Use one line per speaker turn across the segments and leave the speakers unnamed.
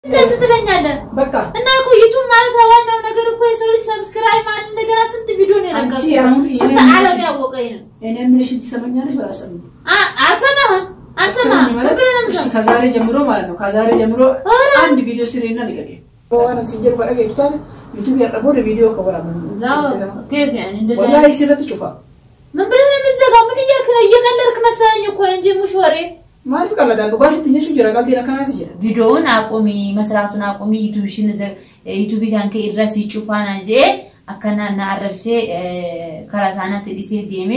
እንደዚህ ትለኛለህ በቃ እና እኮ ዩቲዩብ ማለት ዋናው ነገር እኮ የሰው ልጅ ሰብስክራይብ ማለት እንደገና ስንት ቪዲዮ ነው ያለቀው ዓለም ያወቀኝ ነው እኔ ምንሽ ትሰማኛለሽ ወራሰም አሰማህ ከዛሬ ጀምሮ ማለት ነው ከዛሬ ጀምሮ አንድ ቪዲዮ ሲሪና ልቀቂ ዋና ሲጀር ባረገ ይቷል ዩቲዩብ ያረቦ ለቪዲዮ ከወራ ምን كيف يعني እንደዛ والله ሲረት ጩፋ ምን ብለን እንዘጋው ምን እያልክ ነው እየቀለድክ መሰለኝ እኮ እንጂ ሙሽወሬ ማሪፍ ቀለዳል ጓስ ትንሹ ይረጋል ተናካናስ ይጀ ቪዲዮውን አቆሚ መስራቱን አቆሚ ዩቲዩብሽን ዩቲዩብ ጋንከ ይድረስ ይጩፋና ዜ አከናና አረብሴ ከራሳና ትዲሴ ዲሜ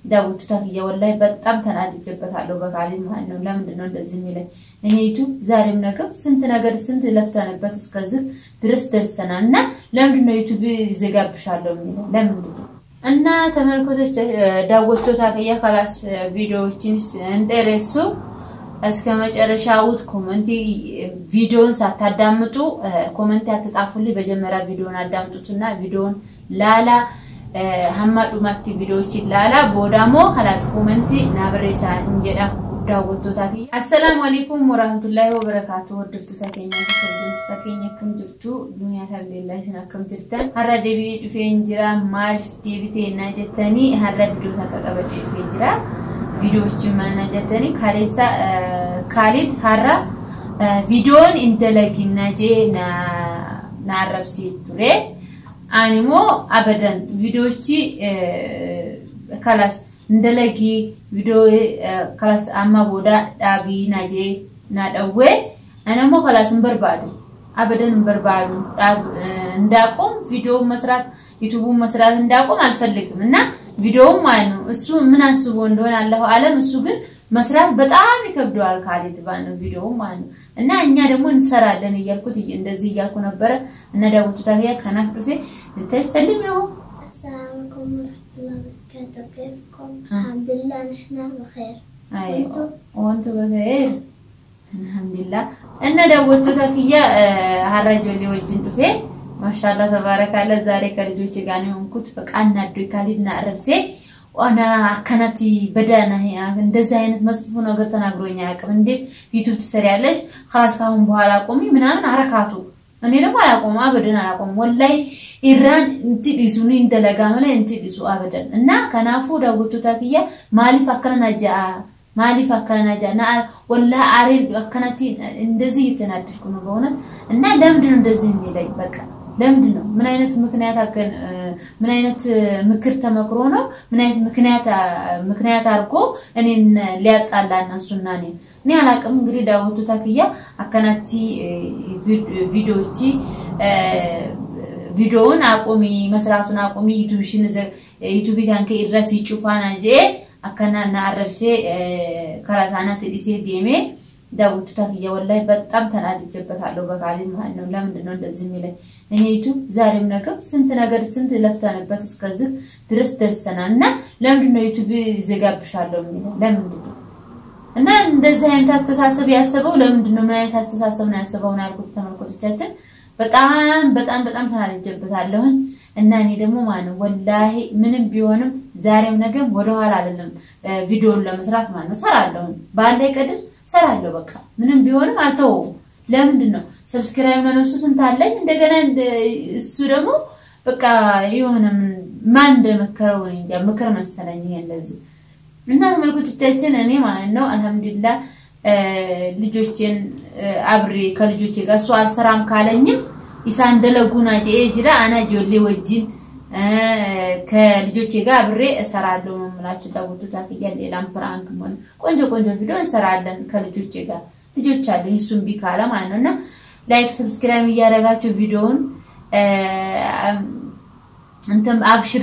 ዳውት ታኪያ ወላይ በጣም ተናድጀበታለሁ በቃሊ ማለት ነው ለምን ነው እንደዚህ የሚለኝ እኔ ዩቲዩብ ዛሬም ነገር ስንት ነገር ስንት ለፍተንበት እስከዚህ ድረስ ደርሰናልና ለምን ነው ዩቲዩብ ይዘጋብሻለሁ የሚለው ለምን ነው እና ተመልካቾች ዳውት ታኪያ ካላስ ቪዲዮዎችን እንደረሱ እስከ መጨረሻው ኮሜንት ቪዲዮን ሳታዳምጡ ኮሜንት አትጣፉልኝ በመጀመሪያ ቪዲዮን አዳምጡትና ቪዲዮን ላላ hammadu matti videochi lala bodamo khalas commenti nabresa injeda daawwattoota ki assalamu alaykum wa rahmatullahi wa barakatuh worduftoota keenya kam jirtu dunya tabillahi sana kam jirtan harra debi dhufeen jira maal deebiteena jettani harra video takka qabate dhufee jira videochi maana jettani kaleessa Khalid harra videon intelagina je na arabsi ture አንሞ አበደን ቪዲዮቺ ካላስ እንደለጊ ቪዲዮ ካላስ አማ ቦዳ ዳቢ ናጄ ናደዌ አነሞ ካላስ እንበርባዱ አበደን እንበርባዱ እንዳቆም ቪዲዮ መስራት ዩቲዩብ መስራት እንዳቆም አልፈልግም እና ቪዲዮ ማለት ነው እሱ ምን አስቦ እንደሆነ አላህ አለም እሱ ግን መስራት በጣም ይከብደዋል ካሊድ ባነው ቪዲዮ ማለት ነው እና እኛ ደግሞ እንሰራለን እያልኩት እንደዚህ እያልኩ ነበር እና ዳውት ታዲያ ከናፍ ዱፌ ተሰልሚው
السلام عليكم ورحمة الله وبركاته كيفكم؟ الحمد لله نحن بخير
أيوة وأنتم بخير الحمد لله أن ዳውት ታዲያ الرجل وجن ዱፌ ما شاء الله تبارك الله ዛሬ ከልጆቼ ጋር ነው እንኩት በቃ እናዱ ካሊድና አረብሴ وانا كانتي بدانا هي እንደዚህ አይነት መስፉ ነገር ተናግሮኛ ያቀም እንዴ ዩቲዩብ ትሰሪያለሽ خلاص ካሁን በኋላ ቆሚ ምናምን አረካቱ እኔ ደግሞ አላቆም አበደን አላቆም ወላይ ኢራን እንት ዲሱኒ እንደለጋመለ እንት ዲሱ አበደን እና ከናፉ ዳውቱ ታኪያ ማሊፍ አከናናጃ ና ወላ አሬን አከናቲ እንደዚህ ይተናድኩ ነው በእውነት እና ለምንድን ነው እንደዚህ የሚለኝ በቃ ለምንድን ነው ምን አይነት ምክር ተመክሮ ነው ምን አይነት ምክንያት አርጎ እኔን ሊያጣላና እሱና እኔ አላቅም እንግዲህ ዳውቱ ታኪያ አከናቲ ቪዲዮውን አቆሚ መስራቱን አቆሚ ዩቲዩብ ጋንከ ይድረስ ይጩፋና ዜ አከናና አረብሴ ከራሳና ትዲሴ ዲሜ ዳውት ታኪያ ወላይ በጣም ተናድጀበታለሁ በቃሊ ማለት ነው ለምን ነው እንደዚህ የሚለኝ እኔ ዩቲዩብ ዛሬም ነገር ስንት ለፍተንበት እስከዚህ ድረስ ደርሰናልና ለምን ነው ዩቲዩብ ይዘጋብሻለሁ የሚለው ለምን ነው እና እንደዚህ አይነት አስተሳሰብ ያሰበው ለምን ነው ምን አይነት አስተሳሰብ ነው ያሰበው ነው ያልኩት ተመልካቾቻችን በጣም ተናድጀበታለሁ እና እኔ ደግሞ ማለት ወላሂ ምንም ቢሆንም ዛሬም ነገም ወደ ኋላ አይደለም ቪዲዮን ለመስራት ማለት ነው ሰራለሁ ባንዴ ቀድም ሰራለሁ በቃ ምንም ቢሆንም አልተው ለምን ነው ሰብስክራይብ ማነሱ ስንት አለኝ እንደገና እሱ ደግሞ በቃ የሆነ ማን እንደመከረው እንጃ ምክር መሰለኝ ይሄ እንደዚህ እና ተመልካቾቻችን እኔ ማለት ነው አልহামዱሊላህ ልጆቼን አብሬ ከልጆቼ ጋር እሱ አልሰራም ካለኝም ይሳንደለጉና ጄጅራ አና ጆሌ ወጂን ከልጆቼ ጋር አብሬ እሰራለሁ ነው ማለት ዳውት ታኪያ ሌላም ፕራንክ ምን ቆንጆ ቪዲዮ እንሰራለን ከልጆቼ ጋር ልጆች አሉኝ እሱም ቢካላ ማለት ነውና ላይክ ሰብስክራይብ ያደርጋችሁ ቪዲዮውን እንተም አብሽሪ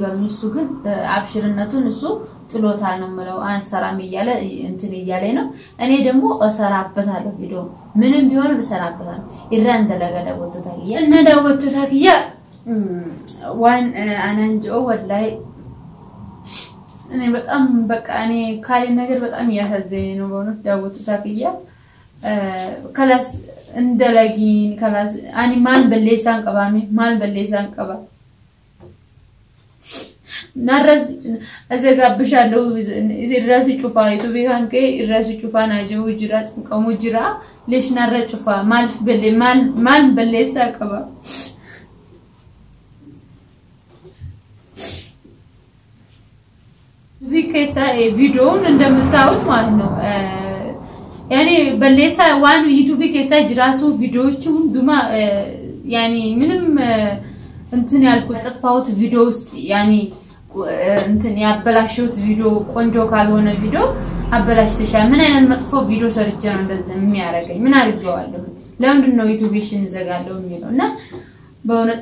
በሉኝ እሱ ግን አብሽርነቱን እሱ ጥሎታል ነው ማለት አንሰራም ይያለ እንትን ይያለ ነው እኔ ደግሞ እሰራበታለሁ ቪዲዮ ምንም ቢሆን እሰራበታለሁ ኢራን ደለገለ ወጥታኪያ እና ዳውት ታኪያ ዋን አናንጆ ወላይ እኔ በጣም በቃ እኔ ካሊ ነገር በጣም ያሳዘኝ ነው በእውነት ዳውት ታኪያ ከላስ እንደለጊን ከላስ አኒ ማል በሌሳን ቀባ
ናረስ አዘጋብሻለሁ እዚህ ጩፋ ዩቲዩብ ካንከ እራስ ጩፋ ናጀው ጅራ ቀሙ ጅራ ለሽ ናረ ጩፋ ማልፍ በለ ማል በለሳ ቀባ ቢከሳ ቪዲዮውን እንደምታዩት ማለት ነው ያኔ በለሳ ዋን ዩቲዩብ ከሳ ጅራቱ ቪዲዮዎቹ ሁሉማ ያኔ ምንም እንትን ያልኩት ጥፋውት ቪዲዮ ውስጥ ያኔ እንትን ያበላሽውት ቪዲዮ ቆንጆ ካልሆነ ቪዲዮ አበላሽተሻል ምን አይነት መጥፎ ቪዲዮ ሰርቼ ነው እንደዚህ የሚያረጋኝ ምን አድርገዋለሁ ለምንድን ነው ዩቲዩብሽን ዘጋለው የሚለውና በእውነት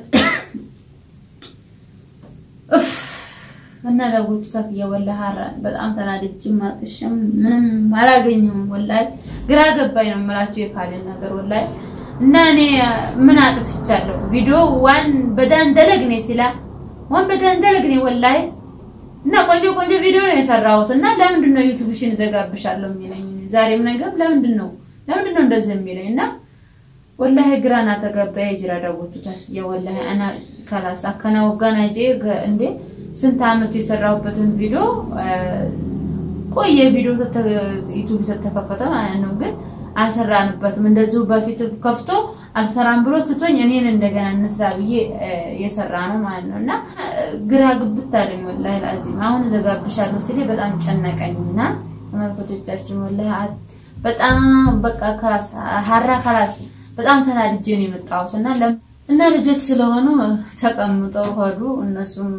እና ለውጭ ታክያ ወላሂ ሀራን በጣም ተናድጄ ማጥሽም ምንም አላገኘም ወላሂ ግራ ገባኝ ነው የምላችሁ የካለ ነገር ወላሂ እና እኔ ምን አጥፍቻለሁ ቪዲዮ ዋን በዳን ደለግኔ ሲላ ዋን በዳን ደለግኔ ወላሂ እና ቆንጆ ቪዲዮ ነው የሰራሁት እና ለምንድን ነው ዩቲዩብሽን ዘጋብሻለሁ የሚለኝ ዛሬም ነገር ለምንድን ነው እንደዚህ የሚለኝ እና ወላሂ ግራና ተገባይ ጅራ ዳውቱታ የወላሂ አና ካላስ አከና ወጋናጄ እንዴ ስንት አመት የሰራሁበትን ቪዲዮ ቆየ ቪዲዮ ዩቲዩብ ተከፈተ ማለት ነው ግን አልሰራንበትም እንደዚሁ በፊት ከፍቶ አልሰራም ብሎ ትቶኝ እኔን እንደገና እንስራ ብዬ የሰራ ነው ማለት ነውና ግራ ግብት አለኝ ወላሂ ላዚም አሁን ዘጋብሻለሁ ሲል በጣም ጨነቀኝና ተመልከቶቻችን ወላሂ በጣም በቃ ሀራ ካላስ በጣም ተናድጄ ነው የመጣሁትና እና ልጆች ስለሆኑ ተቀምጠው ሆዱ እነሱም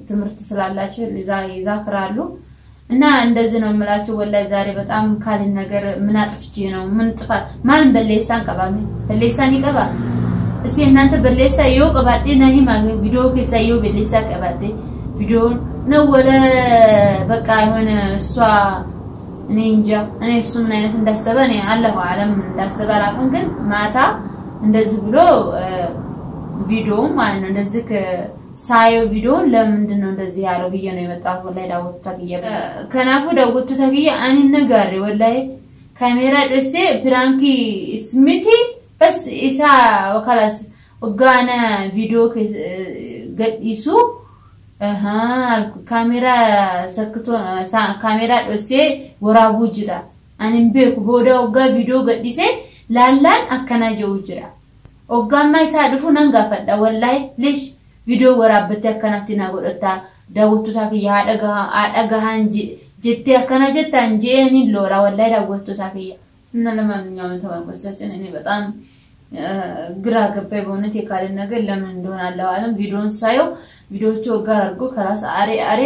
ትምርት ስላላቸው ይዛክራሉ እና እንደዚህ ነው የምላችሁ ወላሂ ዛሬ በጣም ካልን ነገር ምን አጥፍቼ ነው ምን ጥፋት ማን በለይሳን ቀባሚ በለይሳን ይቀባ እሺ እናንተ በለይሳ ይወቀባዴ ነህ ማግን ቪዲዮ ከሳይዮ በለይሳ ቀባዴ ቪዲዮ ነው ወለ በቃ የሆነ እሷ እኔ እንጃ እኔ እሱ ምን አይነት እንዳሰበ እኔ አላሁ አለም እንዳሰበ አላውቅም ግን ማታ እንደዚህ ብሎ ቪዲዮ ማለት ነው እንደዚህ ሳይው ቪዲዮን ለምንድን ነው እንደዚህ ያለው ብዬ ነው የመጣሁት ወላሂ ዳውት ታግያ ከናፉ ዳውት ታግያ አን ነገር ወላሂ ካሜራ ደሴ ፕራንኪ ስሚቲ بس ኢሳ ወካላስ ወጋና ቪዲዮ ገዲሱ ካሜራ ሰክቶ ካሜራ ደሴ ወራቡ ጅራ አንን ቤኩ ቦዳ ወጋ ቪዲዮ ገዲሴ ላላን አከናጀው ጅራ ወጋማ ይሳድፉ ነንጋፈዳ ወላሂ ልሽ ቪዲዮ ወራበት ያከናቲና ጎደታ ዳውቱ ታክያ አደጋሃን ጀቴ ያከናጀታ እንጂ እኔ ሎራ ወላሂ ዳውቱ ታክያ እና ለማንኛውም ተባልቆቻችን እኔ በጣም ግራ ገባይ በእውነት የካለ ነገር ለምን እንደሆነ አላህ አለም ቪዲዮን ሳየው ቪዲዮቹ ወጋ አርጎ ከራስ አሬ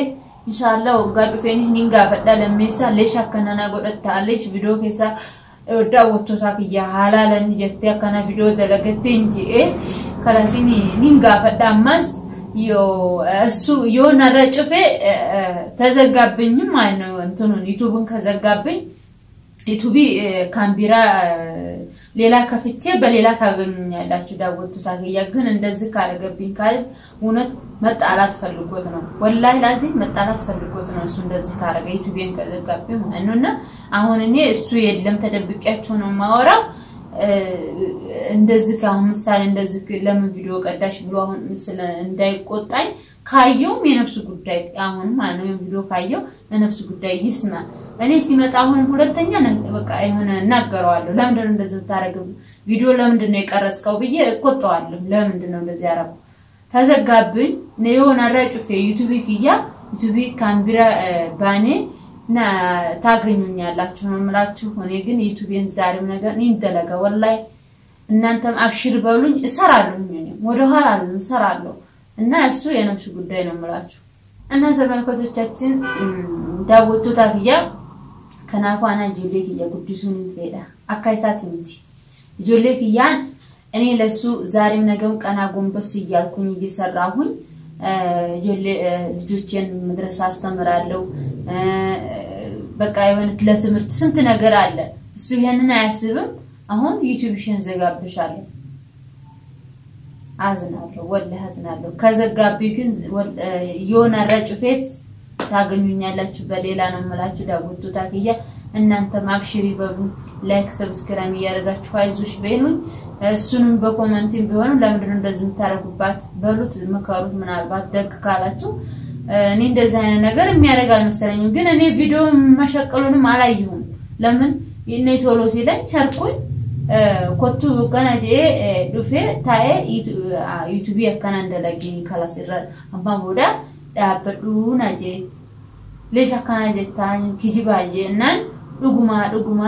ኢንሻአላህ ወጋ ዱፌኒስ ኒንጋ ፈዳ ለሜሳ ለሻከናና ጎደታ አለሽ ቪዲዮ ከሳ ዳውቱ ታክያ ሐላለን ጀቴ ያከና ቪዲዮ ደለገት እንጂ ከራሲኒ ኒንጋ ፈዳማስ ዮ እሱ የሆነ ረጭፌ ተዘጋብኝ ማለት ነው እንትኑን ዩቲዩብን ከዘጋብኝ ዩቲዩብ ካሜራ ሌላ ከፍቼ በሌላ ታገኙኛላችሁ ዳውቱ ታገያ ግን እንደዚህ ካረገብኝ ካል እውነት መጣላት ፈልጎት ነው ወላሂ ላዚም መጣላት ፈልጎት ነው እሱ እንደዚህ ካረገ ዩቲዩብን ከዘጋብኝ ማለት ነውና አሁን እኔ እሱ የለም ተደብቂያቸው ነው ማወራው እንደዚህ ካሁን ምሳሌ እንደዚህ ለምን ቪዲዮ ቀዳሽ ብሎ አሁን ምስለ እንዳይቆጣኝ ካየው የነፍስ ጉዳይ አሁን ማለት ነው ቪዲዮ ካየው የነፍስ ጉዳይ ይስማ እኔ ሲመጣ አሁን ሁለተኛ በቃ የሆነ እናገረዋለሁ ለምን እንደዚህ ታረጋው ቪዲዮ ለምን ነው የቀረጽከው ብዬ እቆጣዋለሁ ለምን ነው እንደዚህ ያረጋው ተዘጋብኝ ነው አራጩፌ ዩቲዩብ ይያ ዩቲዩብ ካሜራ ባኔ ና ታገኙኛላችሁ ነው የምላችሁ እኔ ግን ዩቲዩብን ዛሬም ነገር እንደለጋ ወላሂ እናንተም አብሽር በሉኝ እሰራለሁ እኔ ወደ ኋላ እሰራለሁ እና እሱ የነፍስ ጉዳይ ነው የምላችሁ እና ተመልካቾቻችን ዳውቱ ታግያ ከናፋና ጁሌክ የጉዲሱን ይፈዳ አካይሳት እንጂ ጁሌክ ያን እኔ ለሱ ዛሬም ነገም ቀና ጎንበስ ይያልኩኝ እየሰራሁኝ ልጆቼን መድረሳ አስተምራለሁ በቃ የሆነ ለትምህርት ስንት ነገር አለ እሱ ይሄንን አያስብም አሁን ዩቲዩብሽን ዘጋብሻለሁ አዝናለሁ ወላሂ አዝናለሁ ከዘጋቢ ግን የሆነ ረጭፌት ታገኙኛላችሁ በሌላ ነው የምላችሁ ዳውቱ ታክያ እናንተ ማብሽሪ በሉ ላይክ ሰብስክራይብ ያደርጋችሁ አይዞሽ በሉኝ እሱንም በኮሜንት ቢሆን ለምን እንደዚህ ተታረጉባት በሉት መከሩት ምናልባት ደግ ካላችሁ እኔ እንደዛ አይነት ነገር የሚያደርግ አልመሰለኝም ግን እኔ ቪዲዮ መሸቀሉንም አላየሁም ለምን እኔ ቶሎ ሲለኝ ሄርኩኝ ኮቱ ከናጄ ዱፌ ታኤ ዩቲዩብ ያከና እንደላጊ ካላስራ አባ ቦዳ ዳበዱ ናጄ ለሻ ካናጄ ታኝ ኪጂባዬ እናን ዱጉማ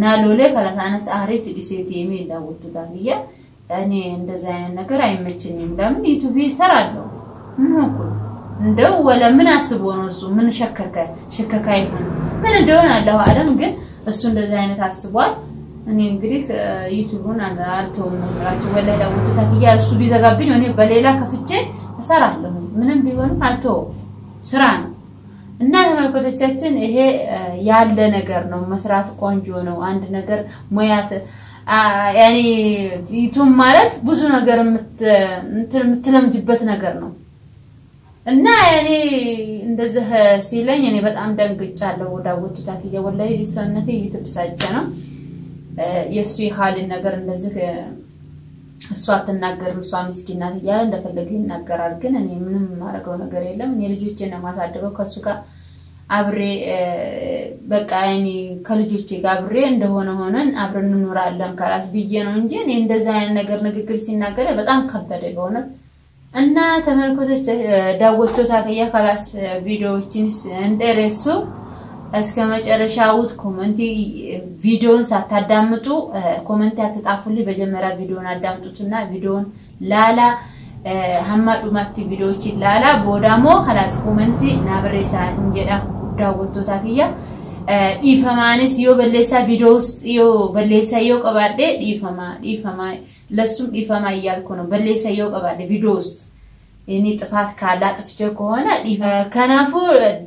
ናሎሌ ካላሳነስ አሬት ዲሴቲ የሚዳውቱ ታዲያ እኔ እንደዛ አይነት ነገር አይመቸኝም ለምን ዩቲዩብ ይሰራለሁ ምንኩ እንደው ወላ ምን አስቦ ነው እሱ ምን ሸከካ ይሆን ምን እንደሆነ አላህ አለም ግን እሱ እንደዛ አይነት አስቧል እኔ እንግዲህ ዩቲዩብን አልተውም ማለት ወላ ዳውቱ ታዲያ እሱ ቢዘጋብኝ እኔ በሌላ ከፍቼ እሰራለሁ ምንም ቢሆን አልተው ስራ ነው እና ተመልካቾቻችን ይሄ ያለ ነገር ነው መስራት ቆንጆ ነው አንድ ነገር ሙያት ያኒ ዩቲዩብ ማለት ብዙ ነገር የምትለምጅበት ነገር ነው እና ያኒ እንደዚህ ሲለኝ እኔ በጣም ደንግጫለሁ ዳውቱ ታፊያ ወላሂ ሰውነቴ እየተበሳጨ ነው የሱ ይኻልን ነገር እንደዚህ እሷ አትናገርም እሷ ምስኪን ናት ይያለ እንደፈለገ ይናገራል ግን እኔ ምንም ማረገው ነገር የለም እኔ ልጆቼን ማሳደገው ከሱ ጋር አብሬ በቃ እኔ ከልጆቼ ጋር አብሬ እንደሆነ ሆነን አብረን እንኖራለን ካላስ ብዬ ነው እንጂ እኔ እንደዛ አይነት ነገር ንግግር ሲናገር በጣም ከበደ በእውነት እና ተመልካቾች ዳውቶ ታከያ ካላስ ቪዲዮዎችንስ እንደረሱ እስከ መጨረሻውት ኮሜንት ቪዲዮን ሳታዳምጡ ኮሜንት አትጣፉልኝ በመጀመሪያ ቪዲዮን አዳምጡትና ቪዲዮን ላላ ሐማዱ ማቲ ቪዲዮዎች ላላ ቦዳሞ خلاص ኮሜንት ናብሬሳ እንጀዳ ዳውቶ ታከያ ኢፈማንስ ዮ በሌሳ ቪዲዮስ ዮ በሌሳ ዮ ቀባዴ ኢፈማ ለሱም ኢፈማ ይያልኩ ነው በሌሳ ዮ ቀባዴ ቪዲዮስ እኔ ጥፋት ካላ ጥፍቼ ከሆነ ከናፉ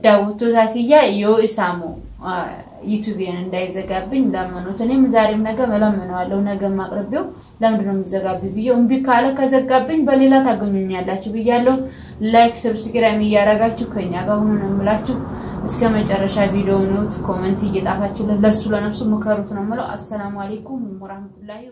ዳውቶ ታከያ ዮ ኢሳሙ ዩቲዩብን እንዳይዘጋብኝ ለማኑት እኔም ዛሬም ነገ መለመናለሁ ነገ ማቅረብው ለምንድነው የሚዘጋብኝ ቢዩ እንቢ ካለ ከዘጋብኝ በሌላ ታገኙኛላችሁ ብያለሁ ላይክ ሰብስክራይብ ያያረጋችሁ ከኛ ጋር ሆኖ ነው የምላችሁ እስከ መጨረሻ ቪዲዮ ኖት ኮሜንት እየጣፋችሁ ለሱ ለነሱ መከሩት ነው ማለት አሰላሙ አለይኩም ወራህመቱላሂ